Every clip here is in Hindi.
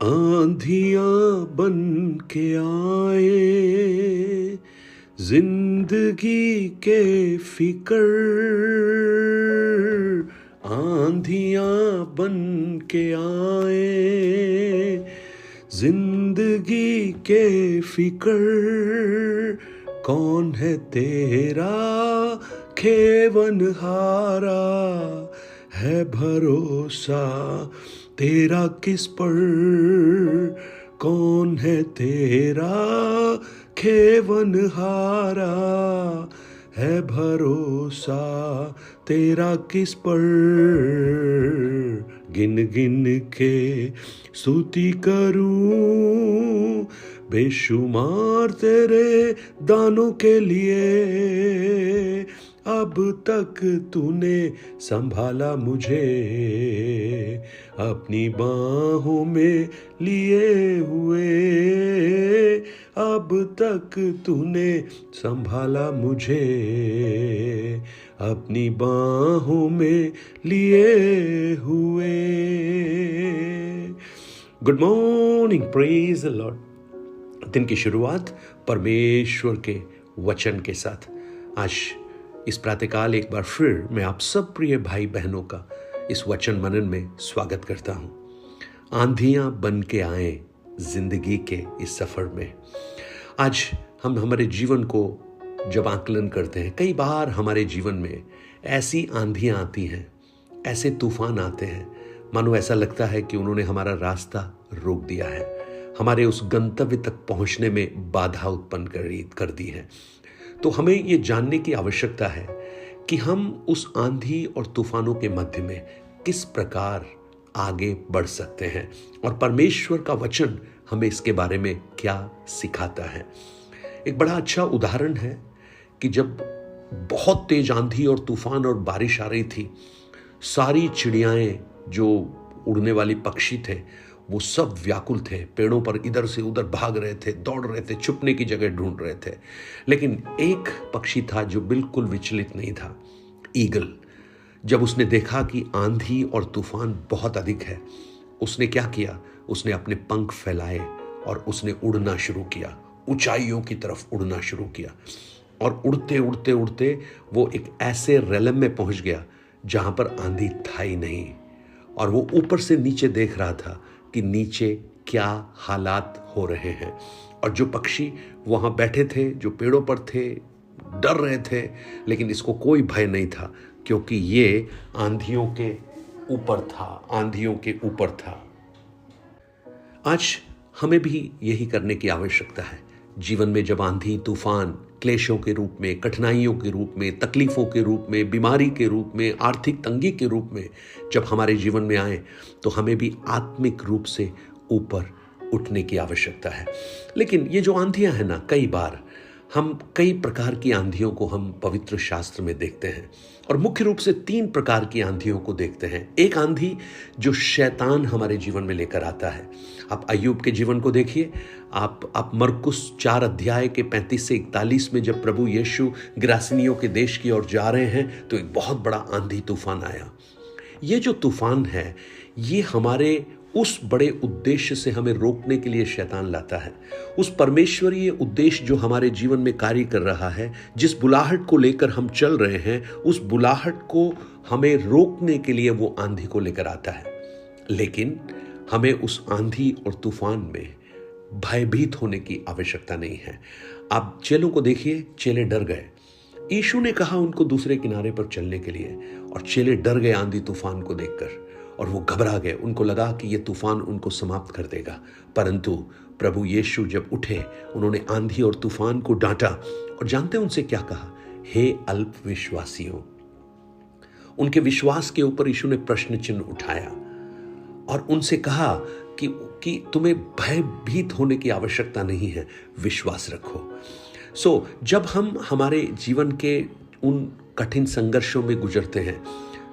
आंधियां बन के आए जिंदगी के फिकर, आंधियां बन के आए जिंदगी के फिकर। कौन है तेरा खेवनहारा, है भरोसा तेरा किस पर। कौन है तेरा खेवनहारा, है भरोसा तेरा किस पर। गिन गिन के स्तुति करूं बेशुमार तेरे दानों के लिए। अब तक तूने संभाला मुझे अपनी बाहों में लिए हुए। अब तक तूने संभाला मुझे अपनी बाहों में लिए हुए। Good morning, praise the Lord. दिन की शुरुआत परमेश्वर के वचन के साथ। आज इस प्रातःकाल एक बार फिर मैं आप सब प्रिय भाई बहनों का इस वचन मनन में स्वागत करता हूं। आंधियां बन के आए जिंदगी के इस सफर में। आज हम हमारे जीवन को जब आकलन करते हैं, कई बार हमारे जीवन में ऐसी आंधियां आती हैं, ऐसे तूफान आते हैं, मानो ऐसा लगता है कि उन्होंने हमारा रास्ता रोक दिया है, हमारे उस गंतव्य तक पहुंचने में बाधा उत्पन्न कर दी है। तो हमें ये जानने की आवश्यकता है कि हम उस आंधी और तूफानों के मध्य में किस प्रकार आगे बढ़ सकते हैं और परमेश्वर का वचन हमें इसके बारे में क्या सिखाता है। एक बड़ा अच्छा उदाहरण है कि जब बहुत तेज आंधी और तूफान और बारिश आ रही थी, सारी चिड़ियाएं जो उड़ने वाली पक्षी थे वो सब व्याकुल थे, पेड़ों पर इधर से उधर भाग रहे थे, दौड़ रहे थे, छुपने की जगह ढूंढ रहे थे। लेकिन एक पक्षी था जो बिल्कुल विचलित नहीं था, ईगल। जब उसने देखा कि आंधी और तूफान बहुत अधिक है, उसने क्या किया? उसने अपने पंख फैलाए और उसने उड़ना शुरू किया, ऊंचाइयों की तरफ उड़ना शुरू किया। और उड़ते उड़ते उड़ते वो एक ऐसे रेलम में पहुंच गया जहां पर आंधी था ही नहीं। और वो ऊपर से नीचे देख रहा था कि नीचे क्या हालात हो रहे हैं। और जो पक्षी वहां बैठे थे, जो पेड़ों पर थे, डर रहे थे, लेकिन इसको कोई भय नहीं था क्योंकि ये आंधियों के ऊपर था, आंधियों के ऊपर था। आज हमें भी यही करने की आवश्यकता है। जीवन में जब आंधी तूफान क्लेशों के रूप में, कठिनाइयों के रूप में, तकलीफों के रूप में, बीमारी के रूप में, आर्थिक तंगी के रूप में जब हमारे जीवन में आए, तो हमें भी आत्मिक रूप से ऊपर उठने की आवश्यकता है। लेकिन ये जो आंधियां हैं ना, कई बार हम कई प्रकार की आंधियों को हम पवित्र शास्त्र में देखते हैं और मुख्य रूप से 3 प्रकार की आंधियों को देखते हैं। एक आंधी जो शैतान हमारे जीवन में लेकर आता है। आप अय्यूब के जीवन को देखिए, आप मरकुस 4 अध्याय के 35 से 41 में जब प्रभु यीशु गिरासिनियों के देश की ओर जा रहे हैं तो एक बहुत बड़ा आंधी तूफान आया। ये जो तूफान है, ये हमारे उस बड़े उद्देश्य से हमें रोकने के लिए शैतान लाता है। उस परमेश्वरीय उद्देश्य जो हमारे जीवन में कार्य कर रहा है, जिस बुलाहट को लेकर हम चल रहे हैं, उस बुलाहट को हमें रोकने के लिए वो आंधी को लेकर आता है। लेकिन हमें उस आंधी और तूफान में भयभीत होने की आवश्यकता नहीं है। आप चेलों को देखिए, चेले डर गए। यीशु ने कहा उनको दूसरे किनारे पर चलने के लिए और चेले डर गए आंधी तूफान को देखकर और वो घबरा गए। उनको लगा कि ये तूफान उनको समाप्त कर देगा। परंतु प्रभु यीशु जब उठे, उन्होंने आंधी और तूफान को डांटा और जानते हैं उनसे क्या कहा? हे अल्प विश्वासियों। उनके विश्वास के ऊपर यीशु ने प्रश्न चिन्ह उठाया और उनसे कहा कि तुम्हें भयभीत होने की आवश्यकता नहीं है, विश्वास रखो। जब हम हमारे जीवन के उन कठिन संघर्षों में गुजरते हैं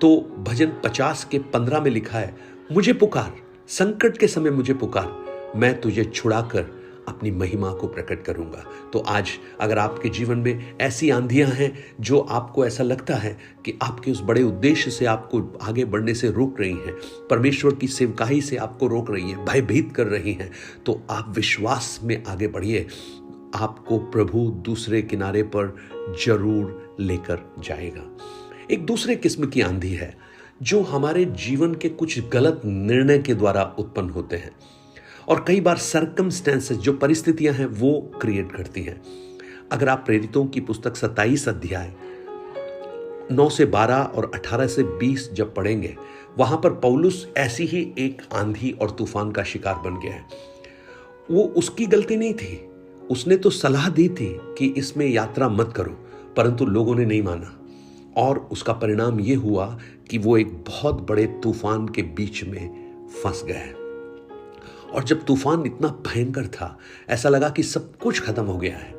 तो भजन 50 के 15 में लिखा है, मुझे पुकार, संकट के समय मुझे पुकार, मैं तुझे छुड़ाकर अपनी महिमा को प्रकट करूंगा। तो आज अगर आपके जीवन में ऐसी आंधियां हैं जो आपको ऐसा लगता है कि आपके उस बड़े उद्देश्य से आपको आगे बढ़ने से रोक रही हैं, परमेश्वर की सेवकाई से आपको रोक रही हैं, भयभीत कर रही हैं, तो आप विश्वास में आगे बढ़िए। आपको प्रभु दूसरे किनारे पर जरूर लेकर जाएगा। एक दूसरे किस्म की आंधी है जो हमारे जीवन के कुछ गलत निर्णय के द्वारा उत्पन्न होते हैं, और कई बार सर्कमस्टेंसेस, जो परिस्थितियां हैं, वो क्रिएट करती हैं। अगर आप प्रेरितों की पुस्तक 27 अध्याय 9 से 12 और 18 से 20 जब पढ़ेंगे, वहां पर पौलुस ऐसी ही एक आंधी और तूफान का शिकार बन गया है। वो उसकी गलती नहीं थी, उसने तो सलाह दी थी कि इसमें यात्रा मत करो, परंतु लोगों ने नहीं माना, और उसका परिणाम यह हुआ कि वो एक बहुत बड़े तूफान के बीच में फंस गए। और जब तूफान इतना भयंकर था, ऐसा लगा कि सब कुछ खत्म हो गया है,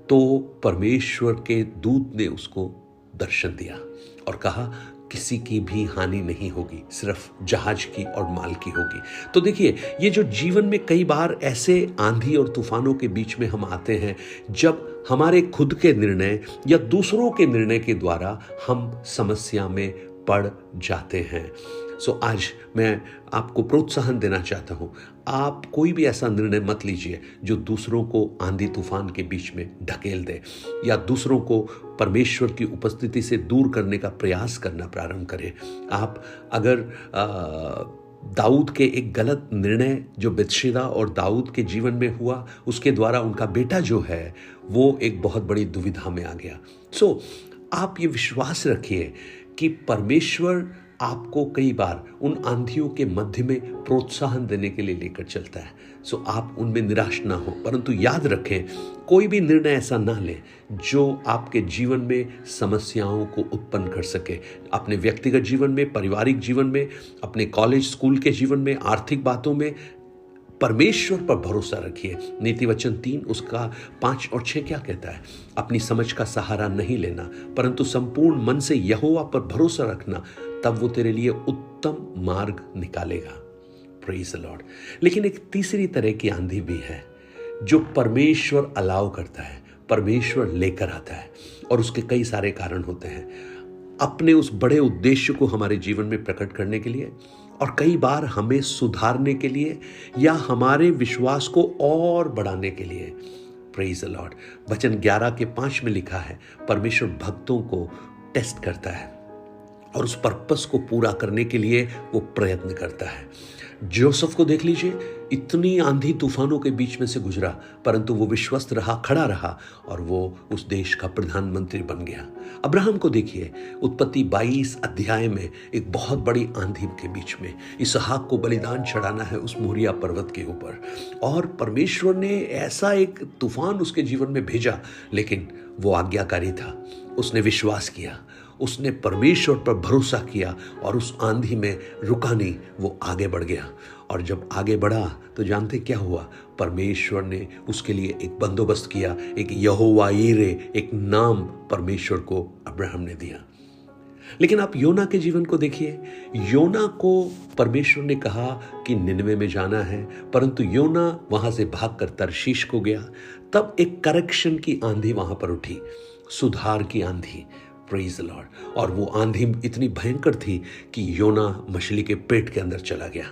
तो परमेश्वर के दूत ने उसको दर्शन दिया और कहा किसी की भी हानि नहीं होगी, सिर्फ जहाज की और माल की होगी। तो देखिए, ये जो जीवन में कई बार ऐसे आंधी और तूफानों के बीच में हम आते हैं जब हमारे खुद के निर्णय या दूसरों के निर्णय के द्वारा हम समस्या में पड़ जाते हैं। सो आज मैं आपको प्रोत्साहन देना चाहता हूं, आप कोई भी ऐसा निर्णय मत लीजिए जो दूसरों को आंधी तूफान के बीच में ढकेल दे या दूसरों को परमेश्वर की उपस्थिति से दूर करने का प्रयास करना प्रारंभ करें। आप अगर दाऊद के एक गलत निर्णय जो बतशेबा और दाऊद के जीवन में हुआ, उसके द्वारा उनका बेटा जो है वो एक बहुत बड़ी दुविधा में आ गया। सो आप ये विश्वास रखिए कि परमेश्वर आपको कई बार उन आंधियों के मध्य में प्रोत्साहन देने के लिए लेकर चलता है। सो आप उनमें निराश ना हो, परंतु याद रखें, कोई भी निर्णय ऐसा ना लें जो आपके जीवन में समस्याओं को उत्पन्न कर सके। अपने व्यक्तिगत जीवन में, पारिवारिक जीवन में, अपने कॉलेज स्कूल के जीवन में, आर्थिक बातों में परमेश्वर पर भरोसा रखिए। नीति वचन 3 उसका 5 और 6 क्या कहता है? अपनी समझ का सहारा नहीं लेना, परंतु संपूर्ण मन से यहोवा पर भरोसा रखना, तब वो तेरे लिए उत्तम मार्ग निकालेगा। Praise the Lord. लेकिन एक तीसरी तरह की आंधी भी है जो परमेश्वर अलाउ करता है, परमेश्वर लेकर आता है, और उसके कई सारे कारण होते हैं अपने उस बड़े उद्देश्य को हमारे जीवन में प्रकट करने के लिए, और कई बार हमें सुधारने के लिए या हमारे विश्वास को और बढ़ाने के लिए। Praise the Lord. वचन 11 के 5 में लिखा है, परमेश्वर भक्तों को टेस्ट करता है और उस पर्पस को पूरा करने के लिए वो प्रयत्न करता है। जोसेफ को देख लीजिए, इतनी आंधी तूफानों के बीच में से गुजरा, परंतु वो विश्वस्त रहा, खड़ा रहा, और वो उस देश का प्रधानमंत्री बन गया। अब्राहम को देखिए, उत्पत्ति 22 अध्याय में एक बहुत बड़ी आंधी के बीच में इसहाक को बलिदान चढ़ाना है उस मोरिया पर्वत के ऊपर, और परमेश्वर ने ऐसा एक तूफान उसके जीवन में भेजा, लेकिन वो आज्ञाकारी था। उसने विश्वास किया, उसने परमेश्वर पर भरोसा किया, और उस आंधी में रुका नहीं, वो आगे बढ़ गया। और जब आगे बढ़ा तो जानते क्या हुआ? परमेश्वर ने उसके लिए एक बंदोबस्त किया, एक यहोवा यीरे, एक नाम परमेश्वर को अब्राहम ने दिया। लेकिन आप योना के जीवन को देखिए। योना को परमेश्वर ने कहा कि निनवे में जाना है, परंतु योना वहां से भागकर तरशीश को गया। तब एक करेक्शन की आंधी वहां पर उठी, सुधार की आंधी। Praise the Lord. और वो आंधी इतनी भयंकर थी कि योना मछली के पेट के अंदर चला गया।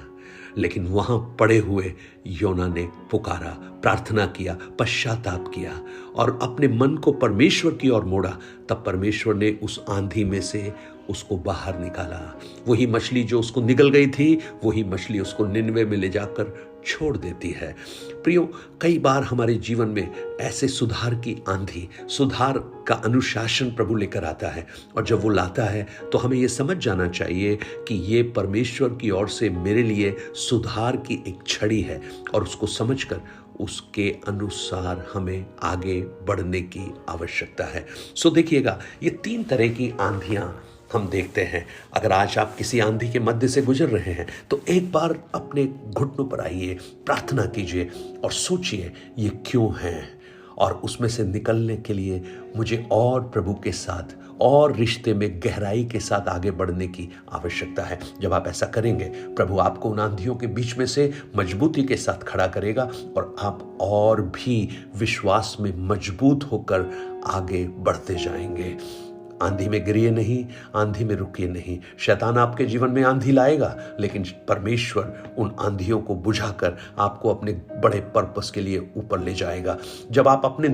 लेकिन वहां पड़े हुए योना ने पुकारा, प्रार्थना किया, पश्चाताप किया, और अपने मन को परमेश्वर की ओर मोड़ा। तब परमेश्वर ने उस आंधी में से उसको बाहर निकाला। वही मछली जो उसको निगल गई थी, वही मछली उसको निनवे में ले जाकर छोड़ देती है। प्रियो, कई बार हमारे जीवन में ऐसे सुधार की आंधी, सुधार का अनुशासन प्रभु लेकर आता है, और जब वो लाता है तो हमें ये समझ जाना चाहिए कि ये परमेश्वर की ओर से मेरे लिए सुधार की एक छड़ी है, और उसको समझकर उसके अनुसार हमें आगे बढ़ने की आवश्यकता है। सो देखिएगा, ये 3 तरह की आंधियां हम देखते हैं। अगर आज आप किसी आंधी के मध्य से गुजर रहे हैं तो एक बार अपने घुटनों पर आइए, प्रार्थना कीजिए और सोचिए ये क्यों है, और उसमें से निकलने के लिए मुझे और प्रभु के साथ और रिश्ते में गहराई के साथ आगे बढ़ने की आवश्यकता है। जब आप ऐसा करेंगे, प्रभु आपको उन आंधियों के बीच में से मजबूती के साथ खड़ा करेगा और आप और भी विश्वास में मजबूत होकर आगे बढ़ते जाएंगे। आंधी में गिरिए नहीं, आंधी में रुकिए नहीं। शैतान आपके जीवन में आंधी लाएगा, लेकिन परमेश्वर उन आंधियों को बुझाकर आपको अपने बड़े पर्पस के लिए ऊपर ले जाएगा। जब आप अपने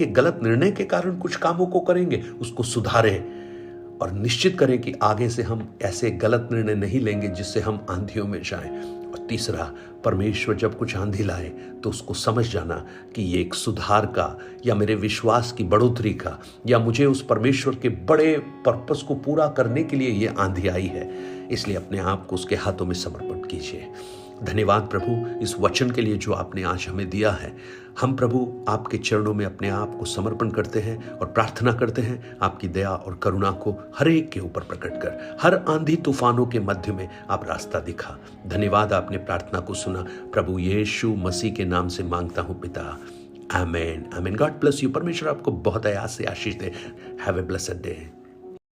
गलत निर्णय के कारण कुछ कामों को करेंगे, उसको सुधारें और निश्चित करें कि आगे से हम ऐसे गलत निर्णय नहीं लेंगे जिससे हम आंधियों में जाएं। और तीसरा, परमेश्वर जब कुछ आंधी लाए तो उसको समझ जाना कि ये एक सुधार का या मेरे विश्वास की बढ़ोतरी का या मुझे उस परमेश्वर के बड़े पर्पस को पूरा करने के लिए ये आंधी आई है। इसलिए अपने आप को उसके हाथों में समर्पण कीजिए। धन्यवाद प्रभु इस वचन के लिए जो आपने आज हमें दिया है। हम प्रभु आपके चरणों में अपने आप को समर्पण करते हैं और प्रार्थना करते हैं आपकी दया और करुणा को हर एक के ऊपर प्रकट कर, हर आंधी तूफानों के मध्य में आप रास्ता दिखा। धन्यवाद आपने प्रार्थना को सुना। प्रभु यीशु मसीह के नाम से मांगता हूं पिता, आमीन आमीन। God bless you. परमेश्वर आपको बहुत आयास से आशीष दे। Have a blessed day.